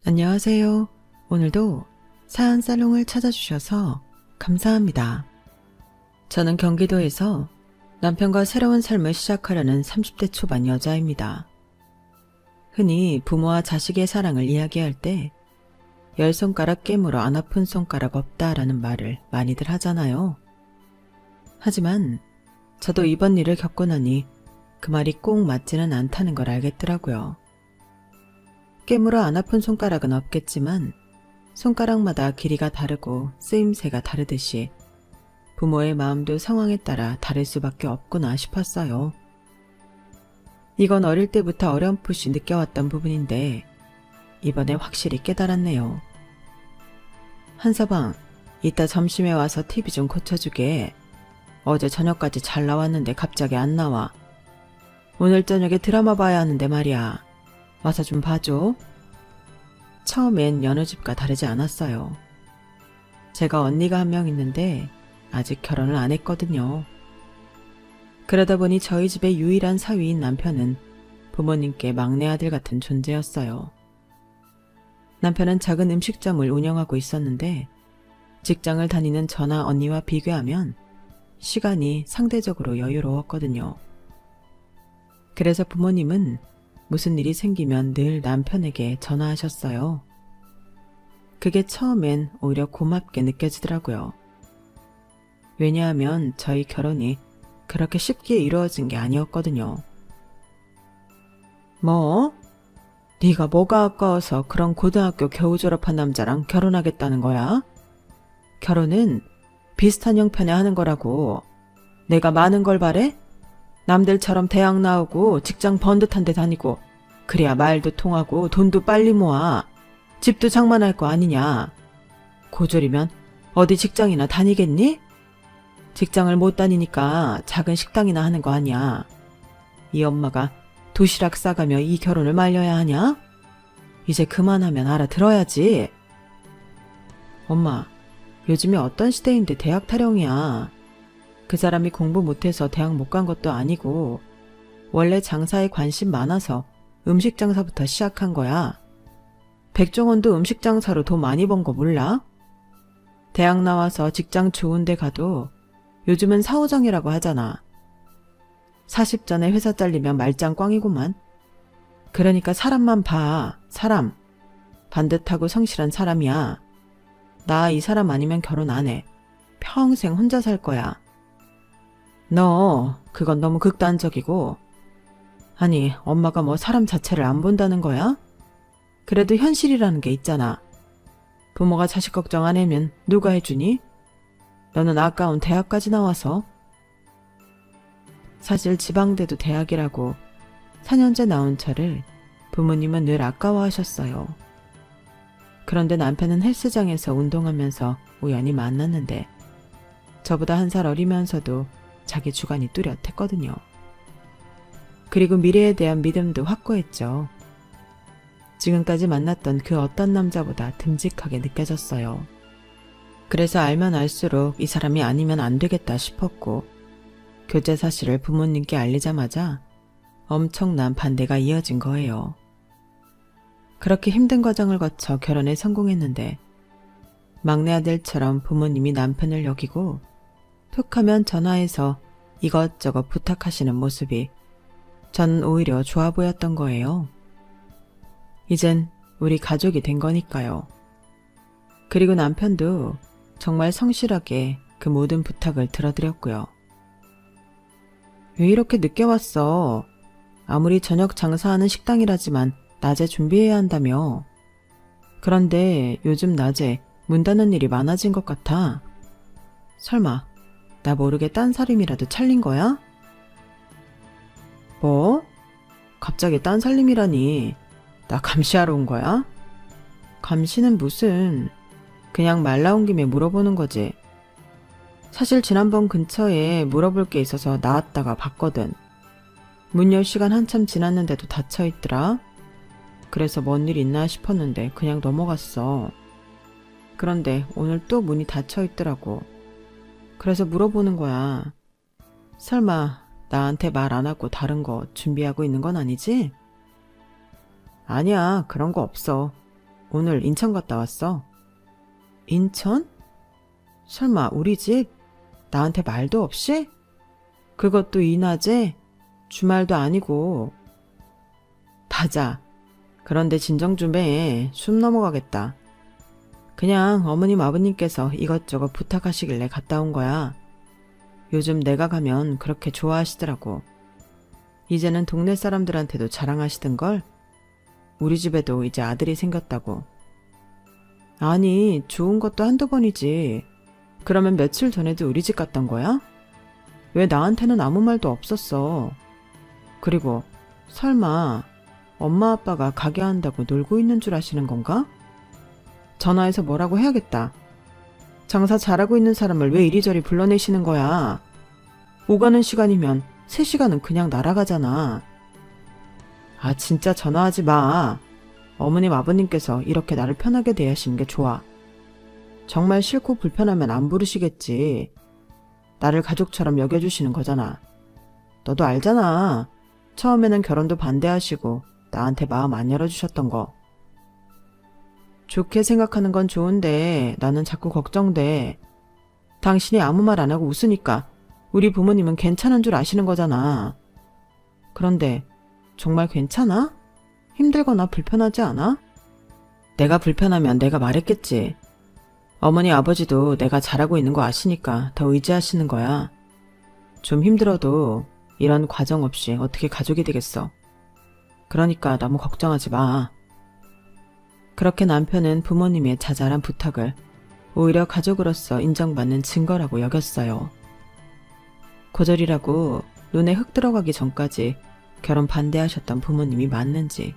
안녕하세요. 오늘도 사연 살롱을 찾아주셔서 감사합니다. 저는 경기도에서 남편과 새로운 삶을 시작하려는 30대 초반 여자입니다. 흔히 부모와 자식의 사랑을 이야기할 때 10손가락 깨물어 안 아픈 손가락 없다라는 말을 많이들 하잖아요. 하지만 저도 이번 일을 겪고 나니 그 말이 꼭 맞지는 않다는 걸 알겠더라고요. 깨물어 안 아픈 손가락은 없겠지만 손가락마다 길이가 다르고 쓰임새가 다르듯이 부모의 마음도 상황에 따라 다를 수밖에 없구나 싶었어요. 이건 어릴 때부터 어렴풋이 느껴왔던 부분인데 이번에 확실히 깨달았네요. 한서방, 이따 점심에 와서 TV 좀 고쳐주게. 어제 저녁까지 잘 나왔는데 갑자기 안 나와. 오늘 저녁에 드라마 봐야 하는데 말이야. 와서 좀 봐줘. 처음엔 여느 집과 다르지 않았어요. 제가 언니가 한 명 있는데 아직 결혼을 안 했거든요. 그러다 보니 저희 집의 유일한 사위인 남편은 부모님께 막내 아들 같은 존재였어요. 남편은 작은 음식점을 운영하고 있었는데 직장을 다니는 저나 언니와 비교하면 시간이 상대적으로 여유로웠거든요. 그래서 부모님은 무슨 일이 생기면 늘 남편에게 전화하셨어요. 그게 처음엔 오히려 고맙게 느껴지더라고요. 왜냐하면 저희 결혼이 그렇게 쉽게 이루어진 게 아니었거든요. 뭐? 네가 뭐가 아까워서 그런 고등학교 겨우 졸업한 남자랑 결혼하겠다는 거야? 결혼은 비슷한 형편에 하는 거라고. 내가 많은 걸 바래? 남들처럼 대학 나오고 직장 번듯한 데 다니고 그래야 말도 통하고 돈도 빨리 모아. 집도 장만할 거 아니냐. 고졸이면 어디 직장이나 다니겠니? 직장을 못 다니니까 작은 식당이나 하는 거 아니야. 이 엄마가 도시락 싸가며 이 결혼을 말려야 하냐? 이제 그만하면 알아들어야지. 엄마, 요즘에 어떤 시대인데 대학 타령이야. 그 사람이 공부 못해서 대학 못 간 것도 아니고 원래 장사에 관심 많아서 음식 장사부터 시작한 거야. 백종원도 음식 장사로 돈 많이 번 거 몰라? 대학 나와서 직장 좋은 데 가도 요즘은 사후정이라고 하잖아. 40 전에 회사 잘리면 말짱 꽝이구만. 그러니까 사람만 봐. 사람. 반듯하고 성실한 사람이야. 나 이 사람 아니면 결혼 안 해. 평생 혼자 살 거야. 너 그건 너무 극단적이고. 아니, 엄마가 뭐 사람 자체를 안 본다는 거야? 그래도 현실이라는 게 있잖아. 부모가 자식 걱정 안 하면 누가 해주니? 너는 아까운 대학까지 나와서. 사실 지방대도 대학이라고 4년제 나온 저를 부모님은 늘 아까워하셨어요. 그런데 남편은 헬스장에서 운동하면서 우연히 만났는데 저보다 1살 어리면서도 자기 주관이 뚜렷했거든요. 그리고 미래에 대한 믿음도 확고했죠. 지금까지 만났던 그 어떤 남자보다 듬직하게 느껴졌어요. 그래서 알면 알수록 이 사람이 아니면 안 되겠다 싶었고 교제 사실을 부모님께 알리자마자 엄청난 반대가 이어진 거예요. 그렇게 힘든 과정을 거쳐 결혼에 성공했는데 막내 아들처럼 부모님이 남편을 여기고 툭하면 전화해서 이것저것 부탁하시는 모습이 전 오히려 좋아 보였던 거예요. 이젠 우리 가족이 된 거니까요. 그리고 남편도 정말 성실하게 그 모든 부탁을 들어드렸고요. 왜 이렇게 늦게 왔어? 아무리 저녁 장사하는 식당이라지만 낮에 준비해야 한다며. 그런데 요즘 낮에 문 닫는 일이 많아진 것 같아. 설마 나 모르게 딴살림이라도 차린 거야? 뭐? 갑자기 딴살림이라니. 나 감시하러 온 거야? 감시는 무슨. 그냥 말 나온 김에 물어보는 거지. 사실 지난번 근처에 물어볼 게 있어서 나왔다가 봤거든. 문 열 시간 한참 지났는데도 닫혀 있더라. 그래서 뭔 일 있나 싶었는데 그냥 넘어갔어. 그런데 오늘 또 문이 닫혀 있더라고. 그래서 물어보는 거야. 설마 나한테 말 안 하고 다른 거 준비하고 있는 건 아니지? 아니야, 그런 거 없어. 오늘 인천 갔다 왔어. 인천? 설마 우리 집? 나한테 말도 없이? 그것도 이 낮에? 주말도 아니고. 맞아. 그런데 진정 좀 해. 숨 넘어가겠다. 그냥 어머님 아버님께서 이것저것 부탁하시길래 갔다 온 거야. 요즘 내가 가면 그렇게 좋아하시더라고. 이제는 동네 사람들한테도 자랑하시던걸. 우리 집에도 이제 아들이 생겼다고. 아니, 좋은 것도 한두 번이지. 그러면 며칠 전에도 우리 집 갔던 거야? 왜 나한테는 아무 말도 없었어? 그리고 설마 엄마 아빠가 가게 한다고 놀고 있는 줄 아시는 건가? 전화해서 뭐라고 해야겠다. 장사 잘하고 있는 사람을 왜 이리저리 불러내시는 거야? 오가는 시간이면 3시간은 그냥 날아가잖아. 아, 진짜 전화하지 마. 어머님 아버님께서 이렇게 나를 편하게 대하시는 게 좋아. 정말 싫고 불편하면 안 부르시겠지. 나를 가족처럼 여겨주시는 거잖아. 너도 알잖아. 처음에는 결혼도 반대하시고 나한테 마음 안 열어주셨던 거. 좋게 생각하는 건 좋은데 나는 자꾸 걱정돼. 당신이 아무 말 안 하고 웃으니까 우리 부모님은 괜찮은 줄 아시는 거잖아. 그런데 정말 괜찮아? 힘들거나 불편하지 않아? 내가 불편하면 내가 말했겠지. 어머니 아버지도 내가 잘하고 있는 거 아시니까 더 의지하시는 거야. 좀 힘들어도 이런 과정 없이 어떻게 가족이 되겠어. 그러니까 너무 걱정하지 마. 그렇게 남편은 부모님의 자잘한 부탁을 오히려 가족으로서 인정받는 증거라고 여겼어요. 고졸이라고 눈에 흙 들어가기 전까지 결혼 반대하셨던 부모님이 맞는지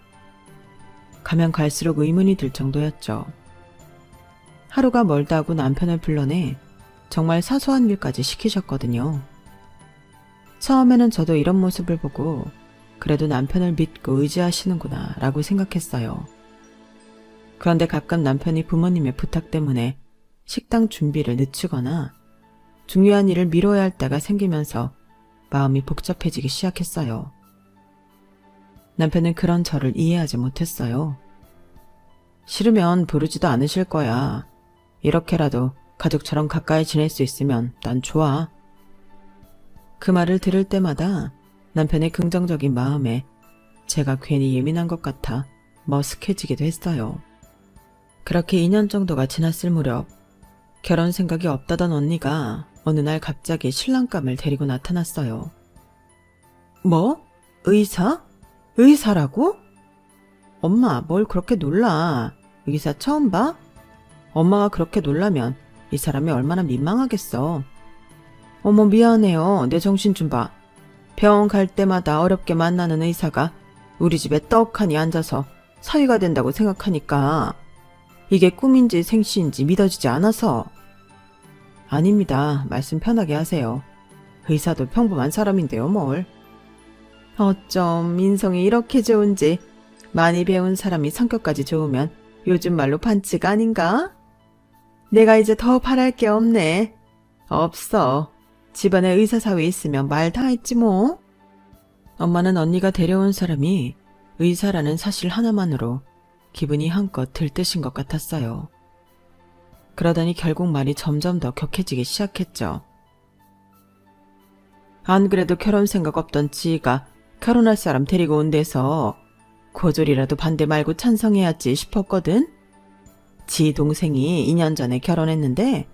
가면 갈수록 의문이 들 정도였죠. 하루가 멀다 하고 남편을 불러내 정말 사소한 일까지 시키셨거든요. 처음에는 저도 이런 모습을 보고 그래도 남편을 믿고 의지하시는구나 라고 생각했어요. 그런데 가끔 남편이 부모님의 부탁 때문에 식당 준비를 늦추거나 중요한 일을 미뤄야 할 때가 생기면서 마음이 복잡해지기 시작했어요. 남편은 그런 저를 이해하지 못했어요. 싫으면 부르지도 않으실 거야. 이렇게라도 가족처럼 가까이 지낼 수 있으면 난 좋아. 그 말을 들을 때마다 남편의 긍정적인 마음에 제가 괜히 예민한 것 같아 머쓱해지기도 했어요. 그렇게 2년 정도가 지났을 무렵 결혼 생각이 없다던 언니가 어느 날 갑자기 신랑감을 데리고 나타났어요. 뭐? 의사? 의사라고? 엄마, 뭘 그렇게 놀라. 의사 처음 봐? 엄마가 그렇게 놀라면 이 사람이 얼마나 민망하겠어. 어머, 미안해요. 내 정신 좀 봐. 병원 갈 때마다 어렵게 만나는 의사가 우리 집에 떡하니 앉아서 사위가 된다고 생각하니까 이게 꿈인지 생시인지 믿어지지 않아서. 아닙니다. 말씀 편하게 하세요. 의사도 평범한 사람인데요, 뭘. 어쩜 인성이 이렇게 좋은지. 많이 배운 사람이 성격까지 좋으면 요즘 말로 반칙 아닌가? 내가 이제 더 바랄 게 없네. 없어. 집안에 의사 사위 있으면 말 다 했지 뭐. 엄마는 언니가 데려온 사람이 의사라는 사실 하나만으로 기분이 한껏 들뜨신 것 같았어요. 그러더니 결국 말이 점점 더 격해지기 시작했죠. 안 그래도 결혼 생각 없던 지희가 결혼할 사람 데리고 온 데서 고졸이라도 반대 말고 찬성해야지 싶었거든. 지 동생이 2년 전에 결혼했는데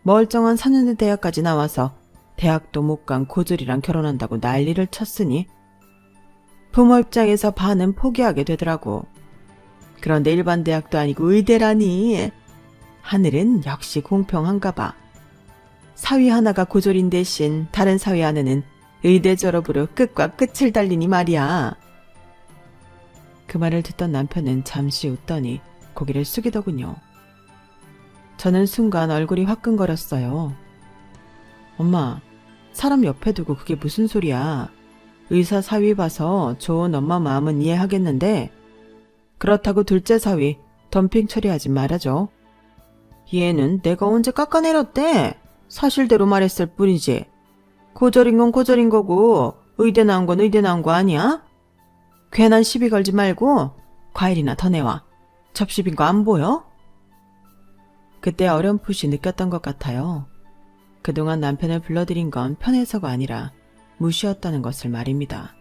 멀쩡한 4년제 대학까지 나와서 대학도 못 간 고졸이랑 결혼한다고 난리를 쳤으니 부모 입장에서 반은 포기하게 되더라고. 그런데 일반 대학도 아니고 의대라니. 하늘은 역시 공평한가 봐. 사위 하나가 고졸인 대신 다른 사위 하나는 의대 졸업으로 끝과 끝을 달리니 말이야. 그 말을 듣던 남편은 잠시 웃더니 고개를 숙이더군요. 저는 순간 얼굴이 화끈거렸어요. 엄마, 사람 옆에 두고 그게 무슨 소리야. 의사 사위 봐서 좋은 엄마 마음은 이해하겠는데 그렇다고 둘째 사위 덤핑 처리하지 말아줘. 얘는 내가 언제 깎아내렸대? 사실대로 말했을 뿐이지. 고졸인 건 고졸인 거고 의대 나온 건 의대 나온 거 아니야? 괜한 시비 걸지 말고 과일이나 더 내와. 접시 빈 거 안 보여? 그때 어렴풋이 느꼈던 것 같아요. 그동안 남편을 불러들인 건 편해서가 아니라 무시였다는 것을 말입니다.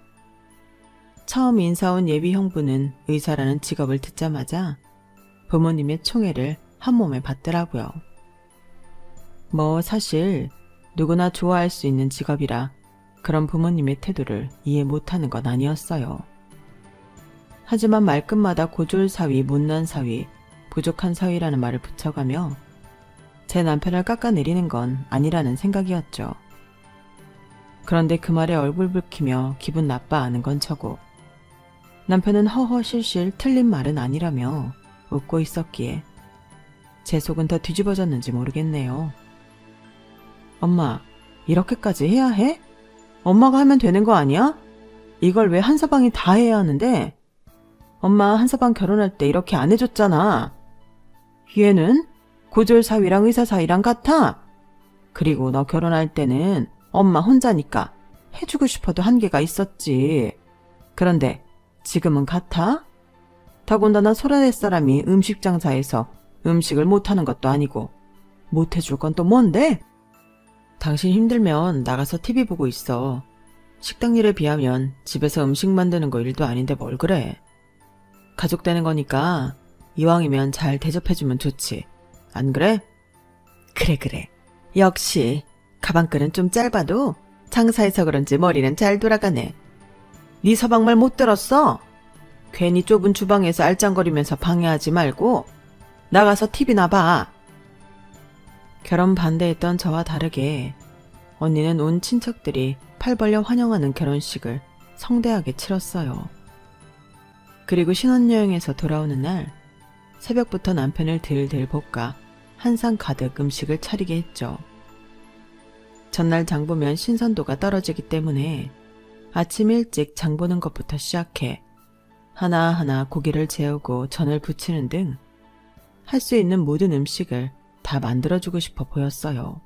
처음 인사 온 예비 형부는 의사라는 직업을 듣자마자 부모님의 총애를 한몸에 받더라고요. 뭐 사실 누구나 좋아할 수 있는 직업이라 그런 부모님의 태도를 이해 못하는 건 아니었어요. 하지만 말끝마다 고졸사위, 못난사위, 부족한 사위라는 말을 붙여가며 제 남편을 깎아내리는 건 아니라는 생각이었죠. 그런데 그 말에 얼굴 붉히며 기분 나빠하는 건 저고 남편은 허허실실 틀린 말은 아니라며 웃고 있었기에 제 속은 더 뒤집어졌는지 모르겠네요. 엄마, 이렇게까지 해야 해? 엄마가 하면 되는 거 아니야? 이걸 왜 한서방이 다 해야 하는데? 엄마 한서방 결혼할 때 이렇게 안 해줬잖아. 얘는 고졸사위랑 의사사위랑 같아. 그리고 너 결혼할 때는 엄마 혼자니까 해주고 싶어도 한계가 있었지. 그런데 지금은 같아? 더군다나 소라넷 사람이 음식 장사에서 음식을 못하는 것도 아니고 못해줄 건 또 뭔데? 당신 힘들면 나가서 TV 보고 있어. 식당 일에 비하면 집에서 음식 만드는 거 일도 아닌데 뭘 그래. 가족 되는 거니까 이왕이면 잘 대접해주면 좋지. 안 그래? 그래. 역시 가방끈은 좀 짧아도 장사해서 그런지 머리는 잘 돌아가네. 네 서방말 못 들었어? 괜히 좁은 주방에서 알짱거리면서 방해하지 말고 나가서 TV나 봐. 결혼 반대했던 저와 다르게 언니는 온 친척들이 팔 벌려 환영하는 결혼식을 성대하게 치렀어요. 그리고 신혼여행에서 돌아오는 날 새벽부터 남편을 들들 볶아 한 상 가득 음식을 차리게 했죠. 전날 장 보면 신선도가 떨어지기 때문에 아침 일찍 장 보는 것부터 시작해 하나하나 고기를 재우고 전을 부치는 등 할 수 있는 모든 음식을 다 만들어주고 싶어 보였어요.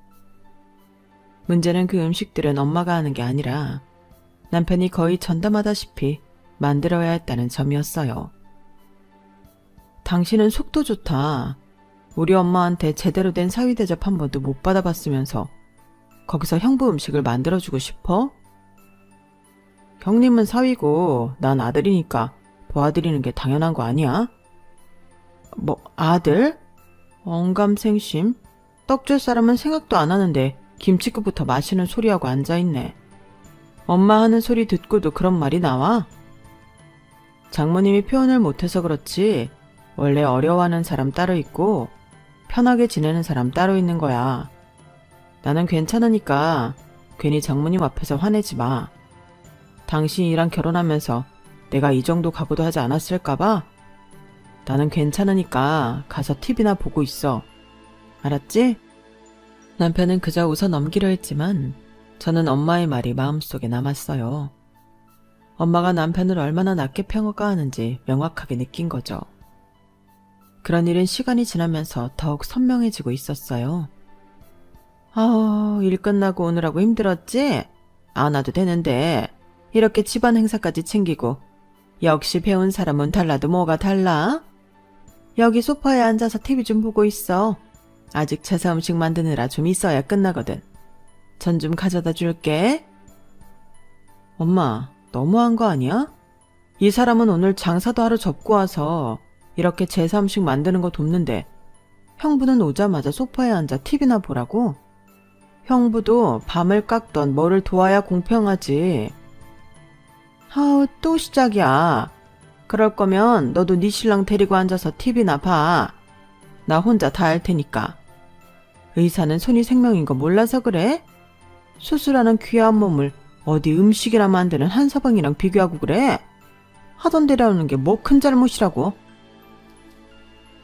문제는 그 음식들은 엄마가 하는 게 아니라 남편이 거의 전담하다시피 만들어야 했다는 점이었어요. 당신은 속도 좋다. 우리 엄마한테 제대로 된 사위 대접 한 번도 못 받아봤으면서 거기서 형부 음식을 만들어주고 싶어? 형님은 사위고 난 아들이니까 도와드리는 게 당연한 거 아니야? 뭐 아들? 언감생심? 떡 줄 사람은 생각도 안 하는데 김치국부터 마시는 소리하고 앉아있네. 엄마 하는 소리 듣고도 그런 말이 나와? 장모님이 표현을 못해서 그렇지 원래 어려워하는 사람 따로 있고 편하게 지내는 사람 따로 있는 거야. 나는 괜찮으니까 괜히 장모님 앞에서 화내지 마. 당신이랑 결혼하면서 내가 이 정도 각오도 하지 않았을까봐? 나는 괜찮으니까 가서 TV나 보고 있어. 알았지? 남편은 그저 웃어 넘기려 했지만 저는 엄마의 말이 마음속에 남았어요. 엄마가 남편을 얼마나 낮게 평가하는지 명확하게 느낀 거죠. 그런 일은 시간이 지나면서 더욱 선명해지고 있었어요. 일 끝나고 오느라고 힘들었지? 안 와도 되는데 이렇게 집안 행사까지 챙기고 역시 배운 사람은 달라도 뭐가 달라? 여기 소파에 앉아서 TV 좀 보고 있어. 아직 제사 음식 만드느라 좀 있어야 끝나거든. 전 좀 가져다 줄게. 엄마, 너무한 거 아니야? 이 사람은 오늘 장사도 하루 접고 와서 이렇게 제사 음식 만드는 거 돕는데 형부는 오자마자 소파에 앉아 TV나 보라고? 형부도 밤을 깎던 뭐를 도와야 공평하지. 또 시작이야. 그럴 거면 너도 네 신랑 데리고 앉아서 TV나 봐. 나 혼자 다 할 테니까. 의사는 손이 생명인 거 몰라서 그래? 수술하는 귀한 몸을 어디 음식이나 만드는 한서방이랑 비교하고 그래? 하던 대로 하는 게 뭐 큰 잘못이라고.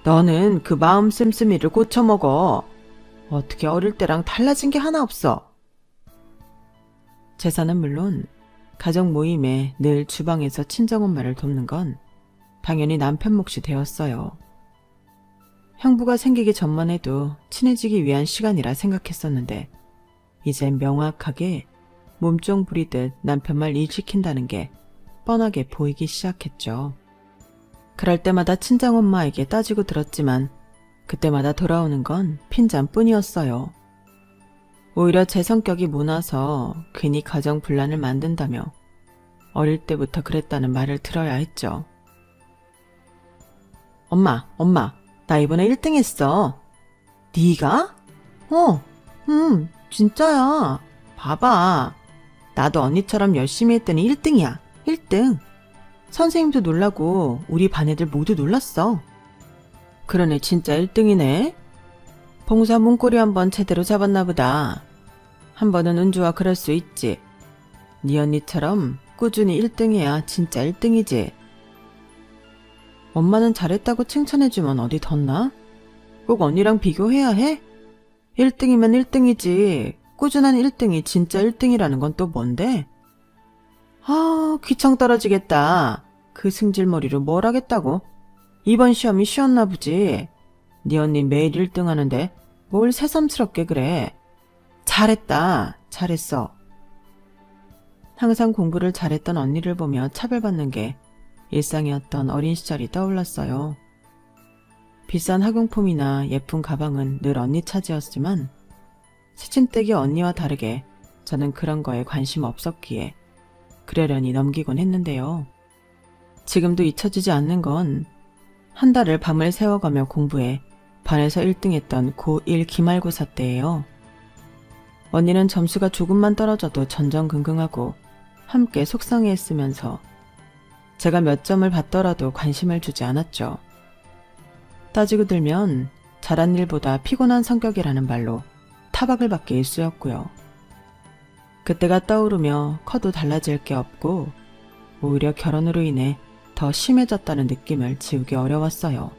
너는 그 마음 씀씀이를 고쳐먹어. 어떻게 어릴 때랑 달라진 게 하나 없어. 제사는 물론 가족 모임에 늘 주방에서 친정엄마를 돕는 건 당연히 남편 몫이 되었어요. 형부가 생기기 전만 해도 친해지기 위한 시간이라 생각했었는데 이젠 명확하게 몸종 부리듯 남편 말 일 시킨다는 게 뻔하게 보이기 시작했죠. 그럴 때마다 친정엄마에게 따지고 들었지만 그때마다 돌아오는 건 핀잔뿐이었어요. 오히려 제 성격이 모나서 괜히 가정 분란을 만든다며 어릴 때부터 그랬다는 말을 들어야 했죠. 엄마, 나 이번에 1등 했어. 네가? 진짜야. 봐봐. 나도 언니처럼 열심히 했더니 1등이야. 1등. 선생님도 놀라고 우리 반 애들 모두 놀랐어. 그러네, 진짜 1등이네. 봉사 문고리 한번 제대로 잡았나 보다. 한 번은 은주와 그럴 수 있지. 네 언니처럼 꾸준히 1등해야 진짜 1등이지. 엄마는 잘했다고 칭찬해주면 어디 덧나? 꼭 언니랑 비교해야 해? 1등이면 1등이지. 꾸준한 1등이 진짜 1등이라는 건 또 뭔데? 아, 귀청 떨어지겠다. 그 승질머리로 뭘 하겠다고? 이번 시험이 쉬웠나 보지. 네 언니 매일 1등 하는데 뭘 새삼스럽게 그래. 잘했다. 잘했어. 항상 공부를 잘했던 언니를 보며 차별받는 게 일상이었던 어린 시절이 떠올랐어요. 비싼 학용품이나 예쁜 가방은 늘 언니 차지였지만 시침대기 언니와 다르게 저는 그런 거에 관심 없었기에 그러려니 넘기곤 했는데요. 지금도 잊혀지지 않는 건 한 달을 밤을 새워가며 공부해 반에서 1등했던 고1 기말고사 때예요. 언니는 점수가 조금만 떨어져도 전전긍긍하고 함께 속상해했으면서 제가 몇 점을 받더라도 관심을 주지 않았죠. 따지고 들면 잘한 일보다 피곤한 성격이라는 말로 타박을 받기 일쑤였고요. 그때가 떠오르며 커도 달라질 게 없고 오히려 결혼으로 인해 더 심해졌다는 느낌을 지우기 어려웠어요.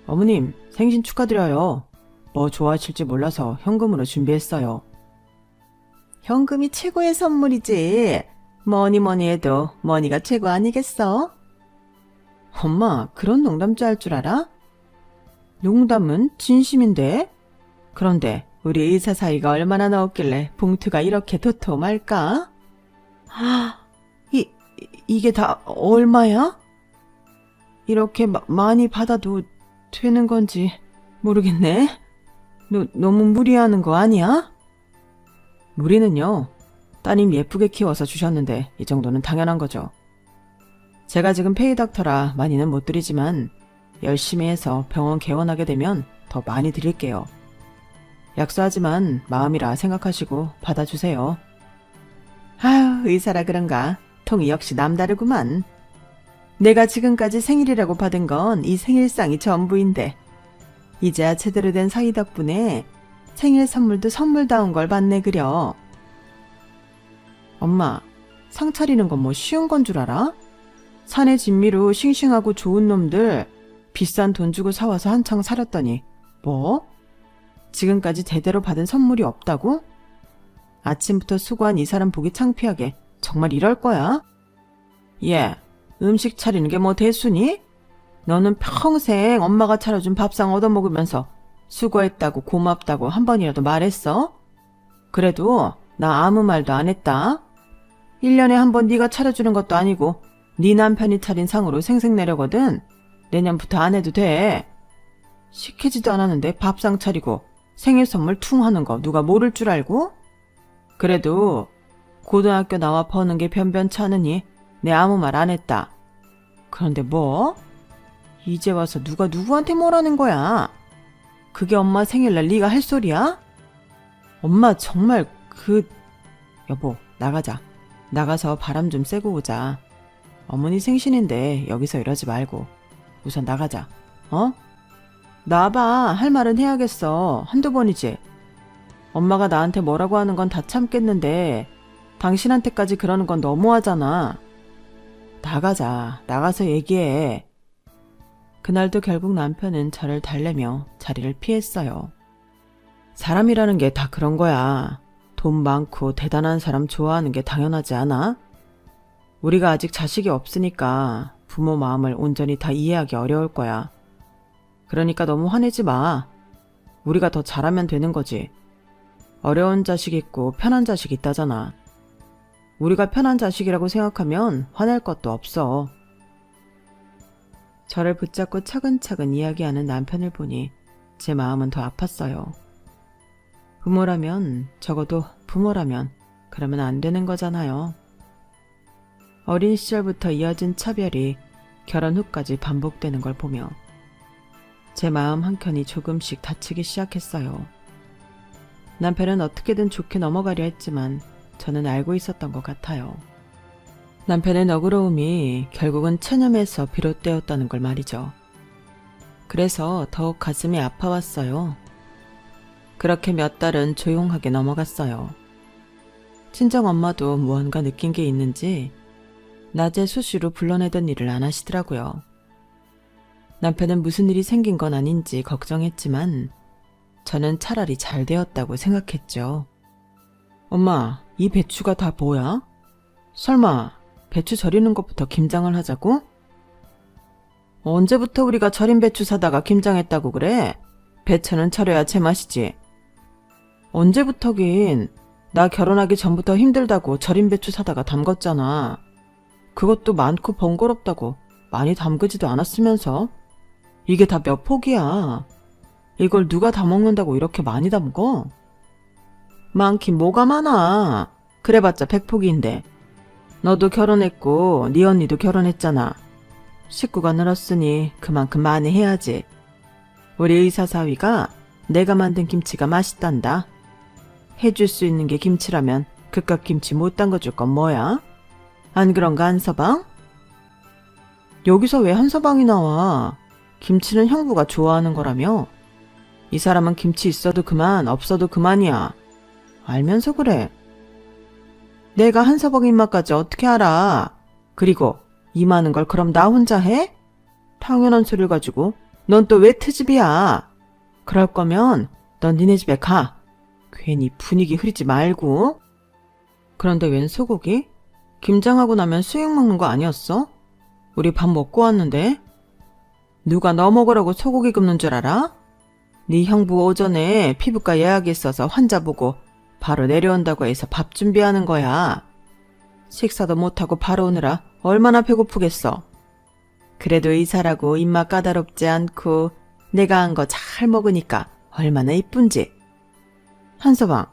어머님, 생신 축하드려요. 뭐 좋아하실지 몰라서 현금으로 준비했어요. 현금이 최고의 선물이지. 뭐니 해도 머니가 최고 아니겠어? 엄마, 그런 농담줄 할 줄 알아? 농담은 진심인데? 그런데 우리 의사 사이가 얼마나 넣었길래 봉투가 이렇게 도톰할까? 이게 다 얼마야? 이렇게 많이 받아도 되는 건지 모르겠네. 너무 무리하는 거 아니야? 무리는요. 따님 예쁘게 키워서 주셨는데 이 정도는 당연한 거죠. 제가 지금 페이닥터라 많이는 못 드리지만 열심히 해서 병원 개원하게 되면 더 많이 드릴게요. 약소하지만 마음이라 생각하시고 받아주세요. 아유, 의사라 그런가. 통이 역시 남다르구만. 내가 지금까지 생일이라고 받은 건 이 생일상이 전부인데 이제야 제대로 된 사이 덕분에 생일 선물도 선물다운 걸 받네 그려. 엄마, 상 차리는 건 뭐 쉬운 건 줄 알아? 산의 진미로 싱싱하고 좋은 놈들 비싼 돈 주고 사와서 한창 사렸더니 뭐? 지금까지 제대로 받은 선물이 없다고? 아침부터 수고한 이 사람 보기 창피하게 정말 이럴 거야? 얘, 음식 차리는 게 뭐 대수니? 너는 평생 엄마가 차려준 밥상 얻어먹으면서 수고했다고 고맙다고 한 번이라도 말했어? 그래도 나 아무 말도 안 했다. 1년에 한 번 네가 차려주는 것도 아니고 네 남편이 차린 상으로 생색내려거든. 내년부터 안 해도 돼. 시키지도 않았는데 밥상 차리고 생일 선물 퉁 하는 거 누가 모를 줄 알고? 그래도 고등학교 나와 버는 게 변변치 않으니 내 아무 말 안 했다. 그런데 뭐? 이제 와서 누가 누구한테 뭐라는 거야? 그게 엄마 생일날 네가 할 소리야? 엄마 정말 여보, 나가자. 나가서 바람 좀 쐬고 오자. 어머니 생신인데 여기서 이러지 말고 우선 나가자. 어? 나와봐. 할 말은 해야겠어. 한두 번이지. 엄마가 나한테 뭐라고 하는 건 다 참겠는데 당신한테까지 그러는 건 너무하잖아. 나가자. 나가서 얘기해. 그날도 결국 남편은 저를 달래며 자리를 피했어요. 사람이라는 게 다 그런 거야. 돈 많고 대단한 사람 좋아하는 게 당연하지 않아? 우리가 아직 자식이 없으니까 부모 마음을 온전히 다 이해하기 어려울 거야. 그러니까 너무 화내지 마. 우리가 더 잘하면 되는 거지. 어려운 자식 있고 편한 자식 있다잖아. 우리가 편한 자식이라고 생각하면 화낼 것도 없어. 저를 붙잡고 차근차근 이야기하는 남편을 보니 제 마음은 더 아팠어요. 부모라면, 적어도 부모라면 그러면 안 되는 거잖아요. 어린 시절부터 이어진 차별이 결혼 후까지 반복되는 걸 보며 제 마음 한켠이 조금씩 다치기 시작했어요. 남편은 어떻게든 좋게 넘어가려 했지만 저는 알고 있었던 것 같아요. 남편의 너그러움이 결국은 체념에서 비롯되었다는 걸 말이죠. 그래서 더욱 가슴이 아파왔어요. 그렇게 몇 달은 조용하게 넘어갔어요. 친정엄마도 무언가 느낀 게 있는지 낮에 수시로 불러내던 일을 안 하시더라고요. 남편은 무슨 일이 생긴 건 아닌지 걱정했지만 저는 차라리 잘 되었다고 생각했죠. 엄마, 이 배추가 다 뭐야? 설마 배추 절이는 것부터 김장을 하자고? 언제부터 우리가 절인 배추 사다가 김장했다고 그래? 배추는 절여야 제맛이지. 언제부터긴 나 결혼하기 전부터 힘들다고 절인 배추 사다가 담궜잖아. 그것도 많고 번거롭다고 많이 담그지도 않았으면서. 이게 다 몇 포기야. 이걸 누가 다 먹는다고 이렇게 많이 담궈? 많긴 뭐가 많아. 그래봤자 100포기인데. 너도 결혼했고 네 언니도 결혼했잖아. 식구가 늘었으니 그만큼 많이 해야지. 우리 의사 사위가 내가 만든 김치가 맛있단다. 해줄 수 있는 게 김치라면 그깟 김치 못 담궈줄 건 뭐야? 안 그런가 한서방? 여기서 왜 한서방이 나와? 김치는 형부가 좋아하는 거라며? 이 사람은 김치 있어도 그만 없어도 그만이야. 알면서 그래. 내가 한서방 입맛까지 어떻게 알아? 그리고 이 많은 걸 그럼 나 혼자 해? 당연한 소리를 가지고 넌 또 왜 트집이야? 그럴 거면 넌 니네 집에 가. 괜히 분위기 흐리지 말고. 그런데 웬 소고기? 김장하고 나면 수육 먹는 거 아니었어? 우리 밥 먹고 왔는데. 누가 너 먹으라고 소고기 굽는 줄 알아? 네 형부 오전에 피부과 예약이 있어서 환자 보고 바로 내려온다고 해서 밥 준비하는 거야. 식사도 못하고 바로 오느라 얼마나 배고프겠어. 그래도 의사라고 입맛 까다롭지 않고 내가 한 거 잘 먹으니까 얼마나 이쁜지. 한서방,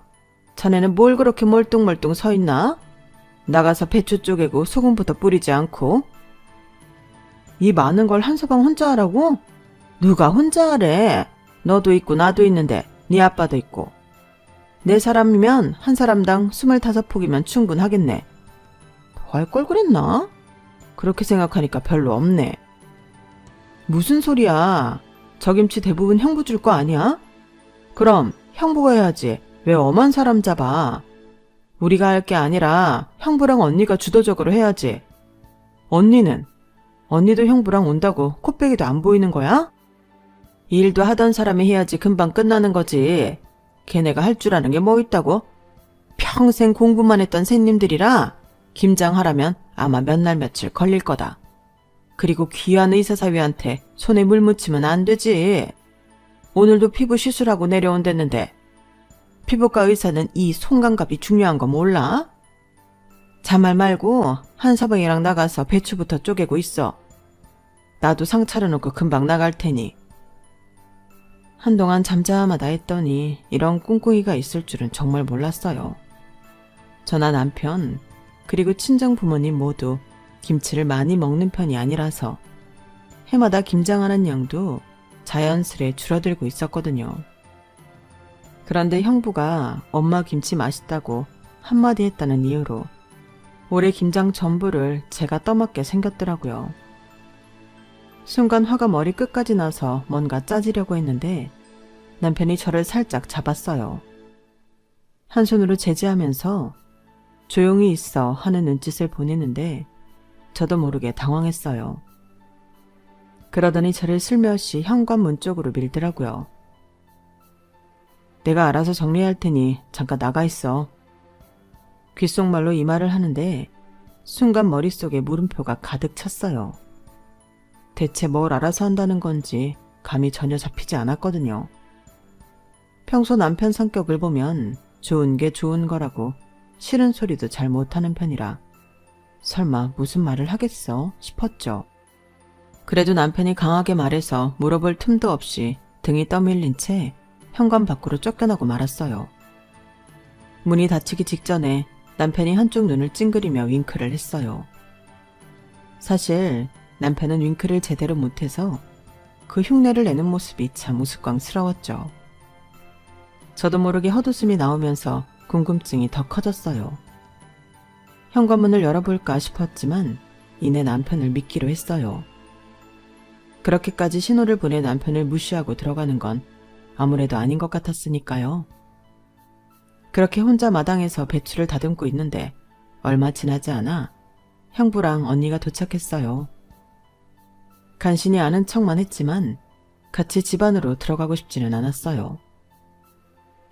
자네는 뭘 그렇게 멀뚱멀뚱 서 있나? 나가서 배추 쪼개고 소금부터 뿌리지 않고. 이 많은 걸 한서방 혼자 하라고? 누가 혼자 하래? 너도 있고 나도 있는데 네 아빠도 있고. 네 사람이면 한 사람당 25포기면 충분하겠네. 더 할 걸 그랬나? 그렇게 생각하니까 별로 없네. 무슨 소리야. 저 김치 대부분 형부 줄 거 아니야? 그럼 형부가 해야지. 왜 엄한 사람 잡아? 우리가 할 게 아니라 형부랑 언니가 주도적으로 해야지. 언니도 형부랑 온다고 코빼기도 안 보이는 거야? 일도 하던 사람이 해야지 금방 끝나는 거지. 걔네가 할 줄 아는 게 뭐 있다고? 평생 공부만 했던 샌님들이라 김장하라면 아마 몇 날 며칠 걸릴 거다. 그리고 귀한 의사사위한테 손에 물 묻히면 안 되지. 오늘도 피부 시술하고 내려온댔는데 피부과 의사는 이 손감각이 중요한 거 몰라? 자말 말고 한서방이랑 나가서 배추부터 쪼개고 있어. 나도 상 차려놓고 금방 나갈 테니. 한동안 잠잠하다 했더니 이런 꿍꿍이가 있을 줄은 정말 몰랐어요. 저나 남편 그리고 친정 부모님 모두 김치를 많이 먹는 편이 아니라서 해마다 김장하는 양도 자연스레 줄어들고 있었거든요. 그런데 형부가 엄마 김치 맛있다고 한마디 했다는 이유로 올해 김장 전부를 제가 떠먹게 생겼더라고요. 순간 화가 머리 끝까지 나서 뭔가 짜지려고 했는데 남편이 저를 살짝 잡았어요. 한 손으로 제지하면서 조용히 있어 하는 눈짓을 보내는데 저도 모르게 당황했어요. 그러더니 저를 슬며시 현관문 쪽으로 밀더라고요. 내가 알아서 정리할 테니 잠깐 나가 있어. 귓속말로 이 말을 하는데 순간 머릿속에 물음표가 가득 찼어요. 대체 뭘 알아서 한다는 건지 감이 전혀 잡히지 않았거든요. 평소 남편 성격을 보면 좋은 게 좋은 거라고 싫은 소리도 잘 못하는 편이라 설마 무슨 말을 하겠어 싶었죠. 그래도 남편이 강하게 말해서 물어볼 틈도 없이 등이 떠밀린 채 현관 밖으로 쫓겨나고 말았어요. 문이 닫히기 직전에 남편이 한쪽 눈을 찡그리며 윙크를 했어요. 사실 남편은 윙크를 제대로 못해서 그 흉내를 내는 모습이 참 우스꽝스러웠죠. 저도 모르게 헛웃음이 나오면서 궁금증이 더 커졌어요. 현관문을 열어볼까 싶었지만 이내 남편을 믿기로 했어요. 그렇게까지 신호를 보내 남편을 무시하고 들어가는 건 아무래도 아닌 것 같았으니까요. 그렇게 혼자 마당에서 배추를 다듬고 있는데 얼마 지나지 않아 형부랑 언니가 도착했어요. 간신히 아는 척만 했지만 같이 집 안으로 들어가고 싶지는 않았어요.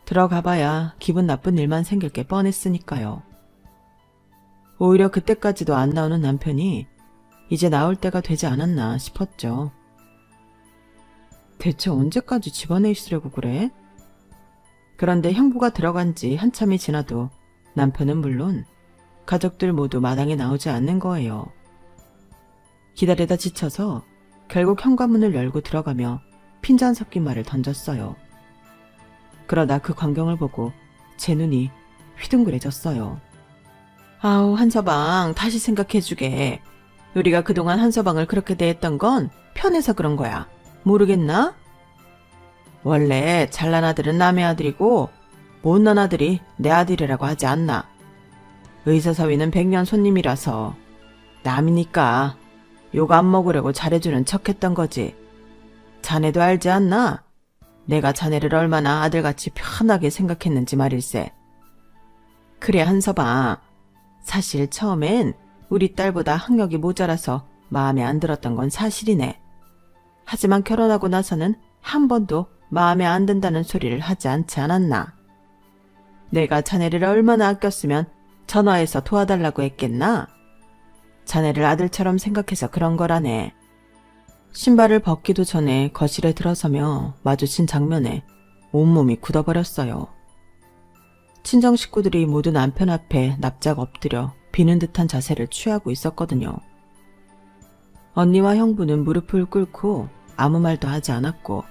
들어가봐야 기분 나쁜 일만 생길 게 뻔했으니까요. 오히려 그때까지도 안 나오는 남편이 이제 나올 때가 되지 않았나 싶었죠. 대체 언제까지 집 안에 있으려고 그래? 그런데 형부가 들어간 지 한참이 지나도 남편은 물론 가족들 모두 마당에 나오지 않는 거예요. 기다리다 지쳐서 결국 현관문을 열고 들어가며 핀잔 섞인 말을 던졌어요. 그러다 그 광경을 보고 제 눈이 휘둥그레졌어요. 아우, 한서방, 다시 생각해주게. 우리가 그동안 한서방을 그렇게 대했던 건 편해서 그런 거야. 모르겠나? 원래 잘난 아들은 남의 아들이고 못난 아들이 내 아들이라고 하지 않나. 의사사위는 백년 손님이라서 남이니까 욕 안 먹으려고 잘해주는 척했던 거지. 자네도 알지 않나? 내가 자네를 얼마나 아들같이 편하게 생각했는지 말일세. 그래, 한서방. 사실 처음엔 우리 딸보다 학력이 모자라서 마음에 안 들었던 건 사실이네. 하지만 결혼하고 나서는 한 번도 마음에 안 든다는 소리를 하지 않지 않았나. 내가 자네를 얼마나 아꼈으면 전화해서 도와달라고 했겠나? 자네를 아들처럼 생각해서 그런 거라네. 신발을 벗기도 전에 거실에 들어서며 마주친 장면에 온몸이 굳어버렸어요. 친정 식구들이 모두 남편 앞에 납작 엎드려 비는 듯한 자세를 취하고 있었거든요. 언니와 형부는 무릎을 꿇고 아무 말도 하지 않았고,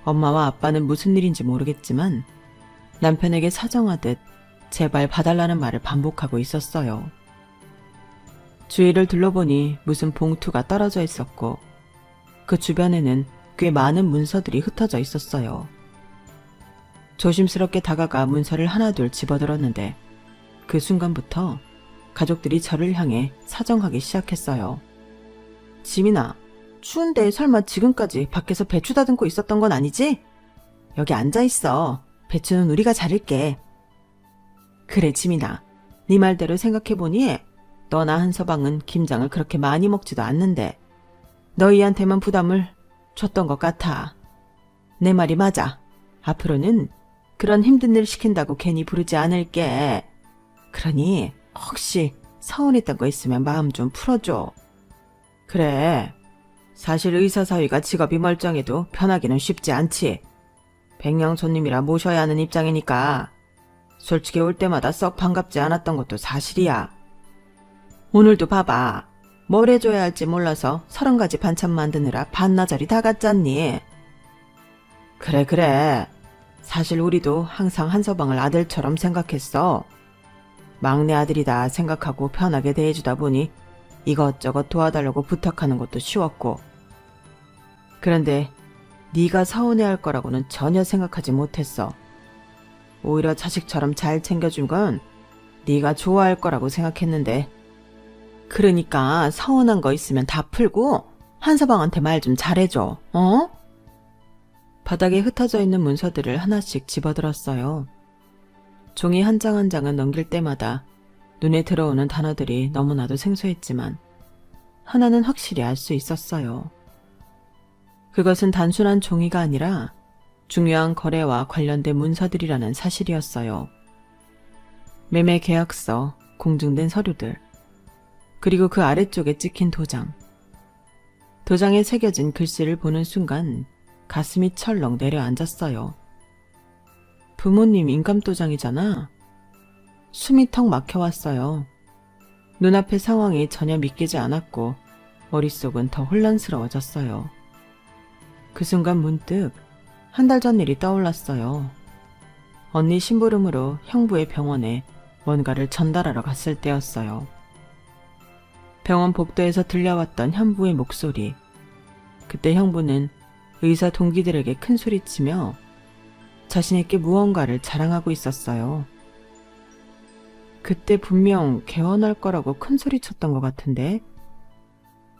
엄마와 아빠는 무슨 일인지 모르겠지만 남편에게 사정하듯 제발 봐달라는 말을 반복하고 있었어요. 주위를 둘러보니 무슨 봉투가 떨어져 있었고 그 주변에는 꽤 많은 문서들이 흩어져 있었어요. 조심스럽게 다가가 문서를 하나둘 집어들었는데 그 순간부터 가족들이 저를 향해 사정하기 시작했어요. 지민아, 추운데 설마 지금까지 밖에서 배추 다듬고 있었던 건 아니지? 여기 앉아있어. 배추는 우리가 자를게. 그래, 지민아. 네 말대로 생각해보니 너나 한서방은 김장을 그렇게 많이 먹지도 않는데 너희한테만 부담을 줬던 것 같아. 내 말이 맞아. 앞으로는 그런 힘든 일 시킨다고 괜히 부르지 않을게. 그러니 혹시 서운했던 거 있으면 마음 좀 풀어줘. 그래. 사실 의사사위가 직업이 멀쩡해도 편하기는 쉽지 않지. 백령 손님이라 모셔야 하는 입장이니까 솔직히 올 때마다 썩 반갑지 않았던 것도 사실이야. 오늘도 봐봐. 뭘 해줘야 할지 몰라서 30가지 반찬 만드느라 반나절이 다 갔잖니. 그래. 사실 우리도 항상 한서방을 아들처럼 생각했어. 막내 아들이다 생각하고 편하게 대해주다 보니 이것저것 도와달라고 부탁하는 것도 쉬웠고. 그런데 네가 서운해할 거라고는 전혀 생각하지 못했어. 오히려 자식처럼 잘 챙겨준 건 네가 좋아할 거라고 생각했는데. 그러니까 서운한 거 있으면 다 풀고 한서방한테 말 좀 잘해줘. 어? 바닥에 흩어져 있는 문서들을 하나씩 집어들었어요. 종이 한 장 한 장을 넘길 때마다 눈에 들어오는 단어들이 너무나도 생소했지만 하나는 확실히 알 수 있었어요. 그것은 단순한 종이가 아니라 중요한 거래와 관련된 문서들이라는 사실이었어요. 매매 계약서, 공증된 서류들, 그리고 그 아래쪽에 찍힌 도장. 도장에 새겨진 글씨를 보는 순간 가슴이 철렁 내려앉았어요. 부모님 인감도장이잖아. 숨이 턱 막혀왔어요. 눈앞의 상황이 전혀 믿기지 않았고 머릿속은 더 혼란스러워졌어요. 그 순간 문득 한 달 전 일이 떠올랐어요. 언니 심부름으로 형부의 병원에 뭔가를 전달하러 갔을 때였어요. 병원 복도에서 들려왔던 형부의 목소리. 그때 형부는 의사 동기들에게 큰 소리치며 자신에게 무언가를 자랑하고 있었어요. 그때 분명 개원할 거라고 큰 소리쳤던 것 같은데